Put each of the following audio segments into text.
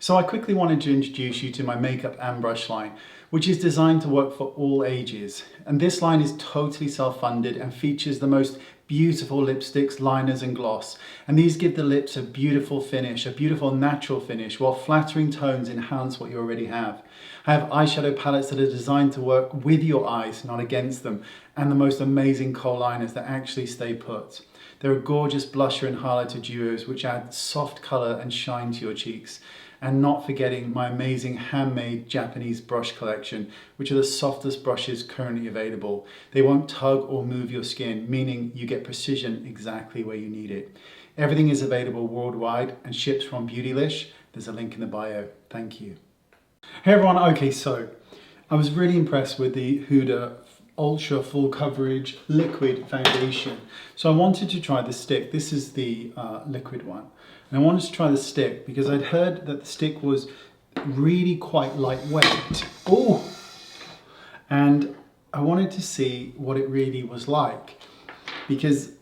So I quickly wanted to introduce you to my makeup and brush line, which is designed to work for all ages. And this line is totally self-funded and features the most beautiful lipsticks, liners and gloss. And these give the lips a beautiful finish, a beautiful natural finish, while flattering tones enhance what you already have. I have eyeshadow palettes that are designed to work with your eyes, not against them, and the most amazing kohl liners that actually stay put. There are gorgeous blusher and highlighter duos which add soft colour and shine to your cheeks. And not forgetting my amazing handmade Japanese brush collection, which are the softest brushes currently available. They won't tug or move your skin, meaning you get precision exactly where you need it. Everything is available worldwide and ships from Beautylish. There's a link in the bio. Thank you. Hey everyone, okay, so I was really impressed with the Huda Ultra Full Coverage Liquid Foundation. So I wanted to try the stick. This is the liquid one. And I wanted to try the stick because I'd heard that the stick was really quite lightweight. Oh! And I wanted to see what it really was like, because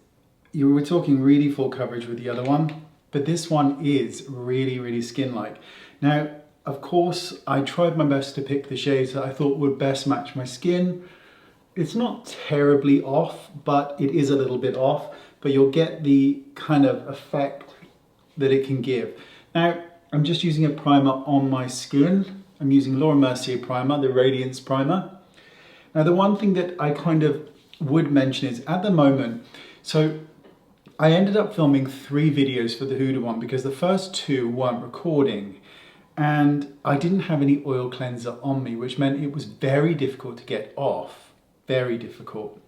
you were talking really full coverage with the other one, but this one is really, really skin-like. Now, of course, I tried my best to pick the shades that I thought would best match my skin. It's not terribly off, but it is a little bit off, but you'll get the kind of effect that it can give. Now, I'm just using a primer on my skin. I'm using Laura Mercier primer, the Radiance primer. Now, the one thing that I kind of would mention is at the moment, so I ended up filming 3 videos for the Huda one because the first 2 weren't recording and I didn't have any oil cleanser on me, which meant it was very difficult to get off, very difficult.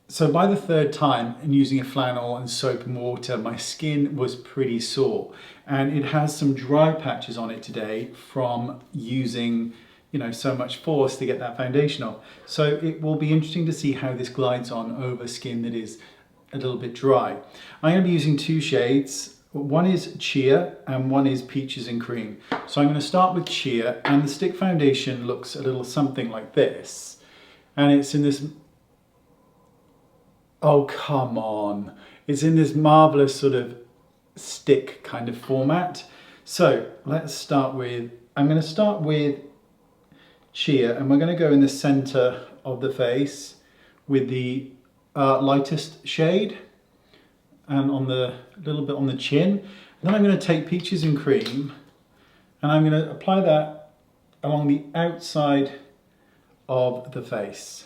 So by the 3rd time, and using a flannel and soap and water, my skin was pretty sore. And it has some dry patches on it today from using, so much force to get that foundation off. So it will be interesting to see how this glides on over skin that is a little bit dry. I'm going to be using 2 shades. One is Chia and one is Peaches and Cream. So I'm going to start with Chia, and the stick foundation looks a little something like this. And it's in this... Oh, come on. It's in this marvelous sort of stick kind of format. So let's start with, I'm going to start with Chia, and we're going to go in the center of the face with the lightest shade and on the little bit on the chin. And then I'm going to take Peaches and Cream and I'm going to apply that along the outside of the face.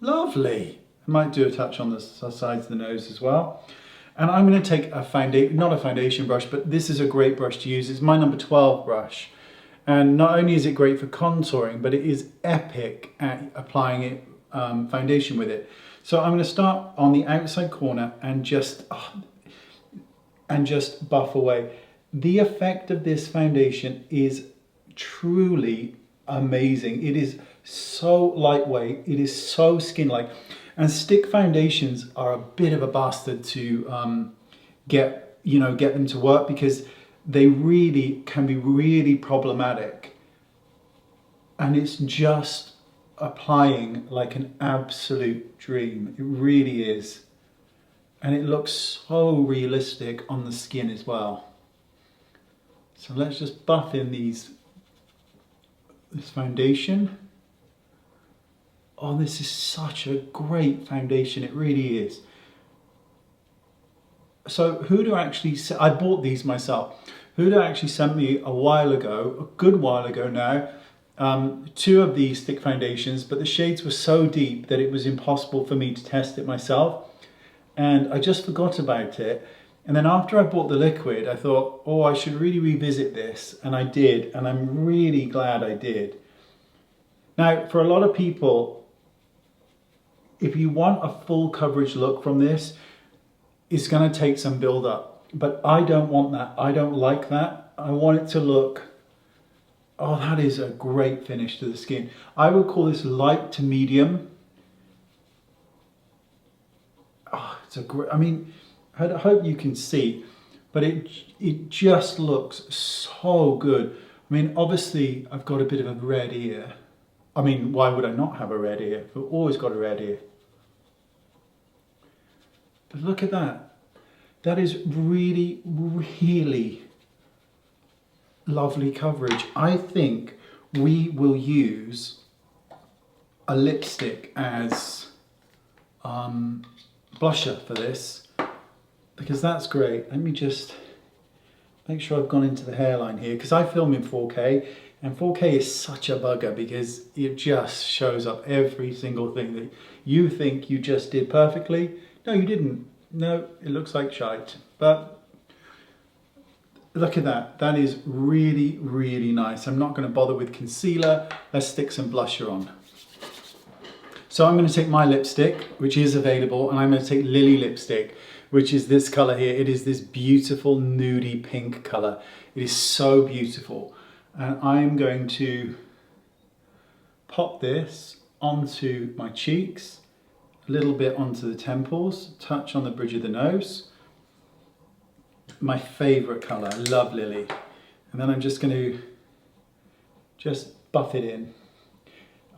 Lovely. I might do a touch on the sides of the nose as well. And I'm going to take a foundation, not a foundation brush, but this is a great brush to use. It's my number 12 brush. And not only is it great for contouring, but it is epic at applying it, foundation with it. So I'm going to start on the outside corner and just buff away. The effect of this foundation is truly amazing. It is so lightweight, it is so skin-like, and stick foundations are a bit of a bastard to get them to work, because they really can be really problematic, and it's just applying like an absolute dream. It really is, and it looks so realistic on the skin as well. So let's just buff in this foundation. Oh, this is such a great foundation, it really is. So Huda actually, I bought these myself. Huda actually sent me a while ago, a good while ago now, 2 of these stick foundations, but the shades were so deep that it was impossible for me to test it myself. And I just forgot about it. And then after I bought the liquid, I thought, oh, I should really revisit this. And I did, and I'm really glad I did. Now, for a lot of people, if you want a full coverage look from this, it's going to take some build up. But I don't want that. I don't like that. I want it to look, oh, that is a great finish to the skin. I would call this light to medium. Oh, it's a great, I mean, I hope you can see, but it just looks so good. I mean, obviously I've got a bit of a red ear. I mean, why would I not have a red ear? I've always got a red ear. But look at that. That is really, really lovely coverage. I think we will use a lipstick as blusher for this, because that's great. Let me just make sure I've gone into the hairline here, because I film in 4K, and 4K is such a bugger because it just shows up every single thing that you think you just did perfectly. No, you didn't. No, it looks like shite. But look at that. That is really, really nice. I'm not going to bother with concealer. Let's stick some blusher on. So I'm going to take my lipstick, which is available, and I'm going to take Lily lipstick, which is this color here. It is this beautiful nudie pink color. It is so beautiful. And I'm going to pop this onto my cheeks, a little bit onto the temples, touch on the bridge of the nose. My favorite color, I love Lily. And then I'm just going to just buff it in.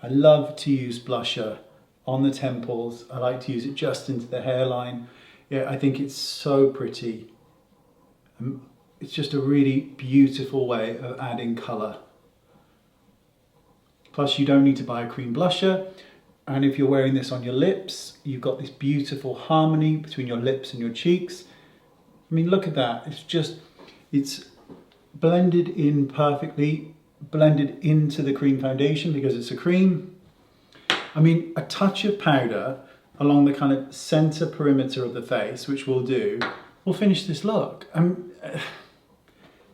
I love to use blusher on the temples. I like to use it just into the hairline. Yeah, I think it's so pretty. It's just a really beautiful way of adding colour. Plus you don't need to buy a cream blusher. And if you're wearing this on your lips, you've got this beautiful harmony between your lips and your cheeks. I mean, look at that. It's blended in perfectly, blended into the cream foundation because it's a cream. I mean, a touch of powder along the kind of center perimeter of the face, which we'll do, will finish this look.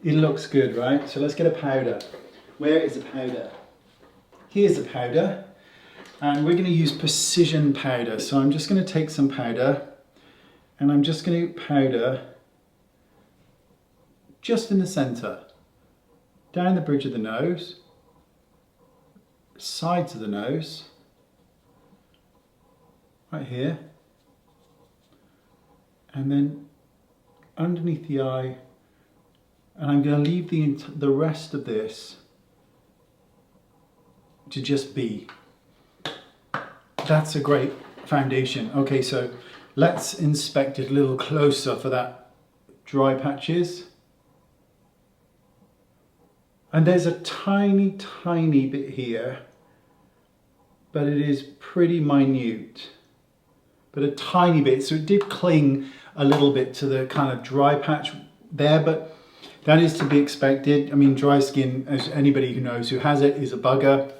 It looks good, right? So let's get a powder. Where is the powder? Here's the powder. And we're going to use precision powder. So I'm just going to take some powder and I'm just going to powder just in the center, down the bridge of the nose, sides of the nose, right here, and then underneath the eye, and I'm going to leave the rest of this to just be. That's a great foundation. Okay, so let's inspect it a little closer for that dry patches. And there's a tiny, tiny bit here, but it is pretty minute. But a tiny bit, so it did cling a little bit to the kind of dry patch there, but that is to be expected. I mean, dry skin, as anybody who knows who has it, is a bugger.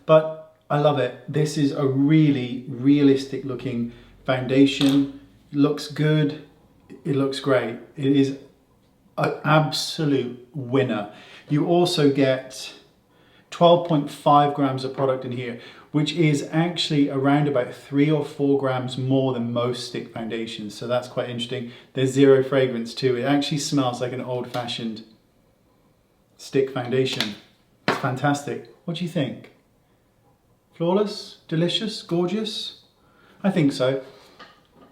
But I love it. This is a really realistic looking foundation. It looks good. It looks great. It is an absolute winner. You also get 12.5 grams of product in here, which is actually around about 3 or 4 grams more than most stick foundations. So that's quite interesting. There's zero fragrance too. It actually smells like an old-fashioned stick foundation. It's fantastic. What do you think? Flawless? Delicious? Gorgeous? I think so.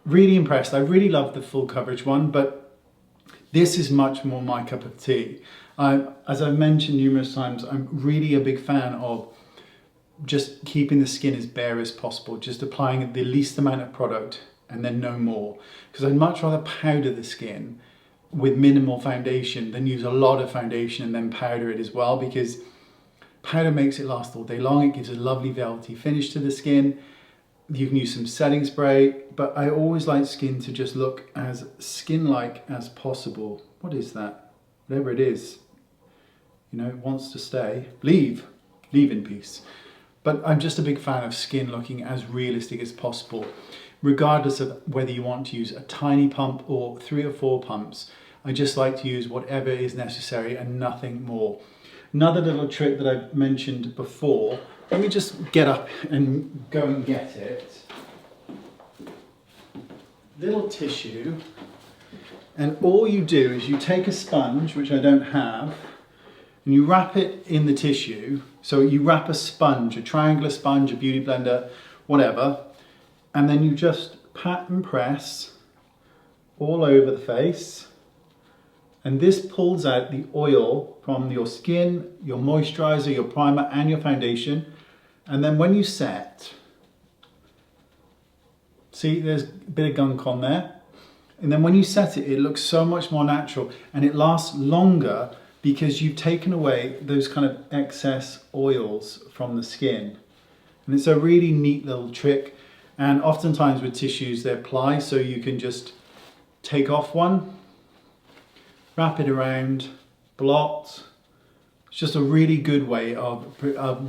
Really impressed. I really love the full coverage one, but this is much more my cup of tea. As I've mentioned numerous times, I'm really a big fan of just keeping the skin as bare as possible, just applying the least amount of product and then no more. Because I'd much rather powder the skin with minimal foundation than use a lot of foundation and then powder it as well, because powder makes it last all day long. It gives a lovely velvety finish to the skin. You can use some setting spray, but I always like skin to just look as skin-like as possible. What is that? Whatever it is, you know, it wants to stay. Leave in peace. But I'm just a big fan of skin looking as realistic as possible, regardless of whether you want to use a tiny pump or 3 or 4 pumps. I just like to use whatever is necessary and nothing more. Another little trick that I've mentioned before, let me just get up and go and get it. Little tissue, and all you do is you take a sponge, which I don't have, and you wrap it in the tissue. So you wrap a sponge, a triangular sponge, a beauty blender, whatever, and then you just pat and press all over the face. And this pulls out the oil from your skin, your moisturizer, your primer, and your foundation. And then when you set, see there's a bit of gunk on there. And then when you set it, it looks so much more natural and it lasts longer because you've taken away those kind of excess oils from the skin. And it's a really neat little trick. And oftentimes with tissues, they apply so you can just take off one, wrap it around, blot. It's just a really good way of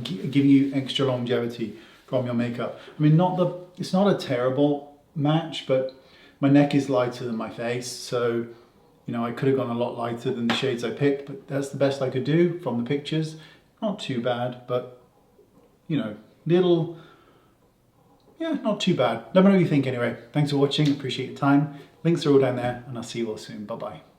giving you extra longevity from your makeup. I mean, it's not a terrible match, but my neck is lighter than my face, so you know, I could have gone a lot lighter than the shades I picked, but that's the best I could do from the pictures. Not too bad, but you know, not too bad. Let me know what you think anyway. Thanks for watching, appreciate your time. Links are all down there, and I'll see you all soon. Bye bye.